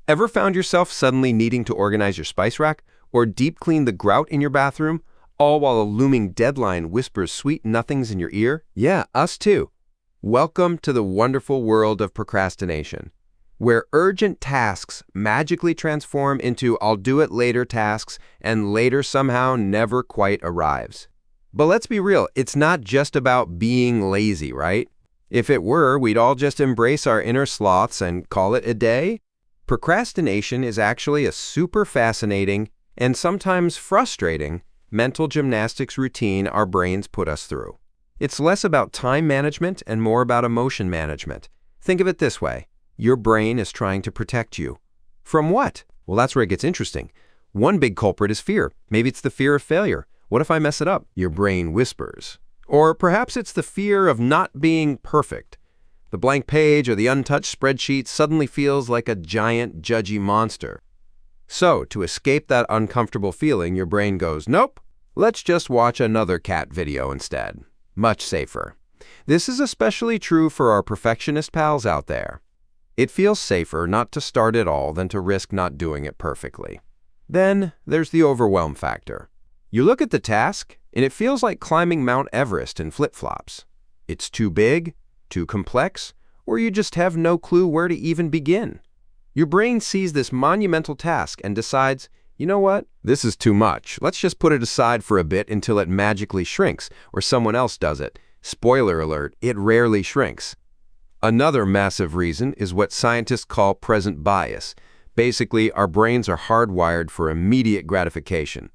Ever found yourself suddenly needing to organize your spice rack or deep clean the grout in your bathroom, all while a looming deadline whispers sweet nothings in your ear? Yeah, us too. Welcome to the wonderful world of procrastination, where urgent tasks magically transform into I'll do it later tasks and later somehow never quite arrives. But let's be real, it's not just about being lazy, right? If it were, we'd all just embrace our inner sloths and call it a day. Procrastination is actually a super fascinating and sometimes frustrating mental gymnastics routine our brains put us through. It's less about time management and more about emotion management. Think of it this way. Your brain is trying to protect you. From what? Well, that's where it gets interesting. One big culprit is fear. Maybe it's the fear of failure. What if I mess it up? Your brain whispers. Or perhaps it's the fear of not being perfect. The blank page or the untouched spreadsheet suddenly feels like a giant, judgy monster. So, to escape that uncomfortable feeling, your brain goes, nope, let's just watch another cat video instead. Much safer. This is especially true for our perfectionist pals out there. It feels safer not to start at all than to risk not doing it perfectly. Then there's the overwhelm factor. You look at the task, and it feels like climbing Mount Everest in flip-flops. It's too big, too complex, or you just have no clue where to even begin. Your brain sees this monumental task and decides, you know what? This is too much. Let's just put it aside for a bit until it magically shrinks, or someone else does it. Spoiler alert, it rarely shrinks. Another massive reason is what scientists call present bias. Basically, our brains are hardwired for immediate gratification.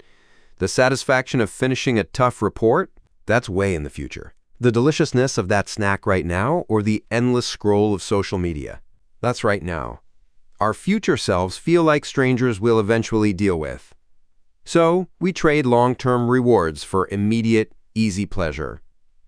The satisfaction of finishing a tough report? That's way in the future. The deliciousness of that snack right now, or the endless scroll of social media? That's right now. Our future selves feel like strangers we'll eventually deal with. So, we trade long-term rewards for immediate, easy pleasure.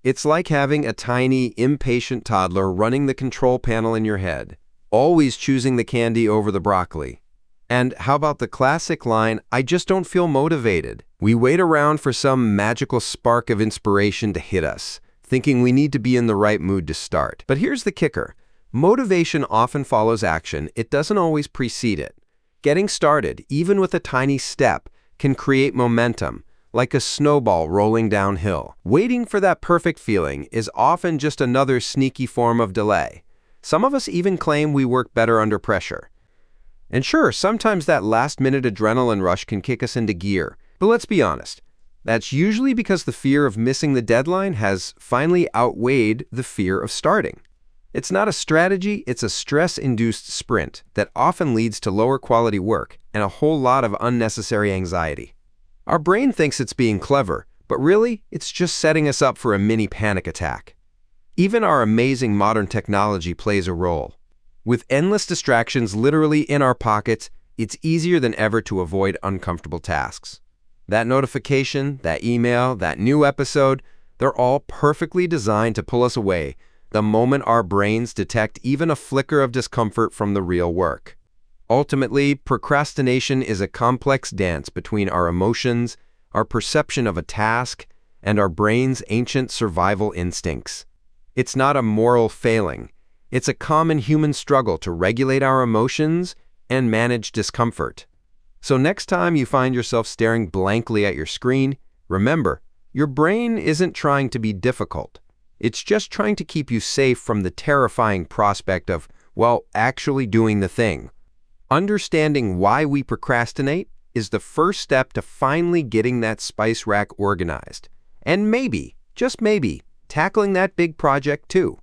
It's like having a tiny, impatient toddler running the control panel in your head, always choosing the candy over the broccoli. And how about the classic line, I just don't feel motivated? We wait around for some magical spark of inspiration to hit us, thinking we need to be in the right mood to start. But here's the kicker. Motivation often follows action. It doesn't always precede it. Getting started, even with a tiny step, can create momentum, like a snowball rolling downhill. Waiting for that perfect feeling is often just another sneaky form of delay. Some of us even claim we work better under pressure. And sure, sometimes that last-minute adrenaline rush can kick us into gear. But let's be honest. That's usually because the fear of missing the deadline has finally outweighed the fear of starting. It's not a strategy, it's a stress-induced sprint that often leads to lower quality work and a whole lot of unnecessary anxiety. Our brain thinks it's being clever, but really, it's just setting us up for a mini panic attack. Even our amazing modern technology plays a role. With endless distractions literally in our pockets, it's easier than ever to avoid uncomfortable tasks. That notification, that email, that new episode, they're all perfectly designed to pull us away the moment our brains detect even a flicker of discomfort from the real work. Ultimately, procrastination is a complex dance between our emotions, our perception of a task, and our brain's ancient survival instincts. It's not a moral failing. It's a common human struggle to regulate our emotions and manage discomfort. So next time you find yourself staring blankly at your screen, remember, your brain isn't trying to be difficult. It's just trying to keep you safe from the terrifying prospect of, well, actually doing the thing. Understanding why we procrastinate is the first step to finally getting that spice rack organized. And maybe, just maybe, tackling that big project too.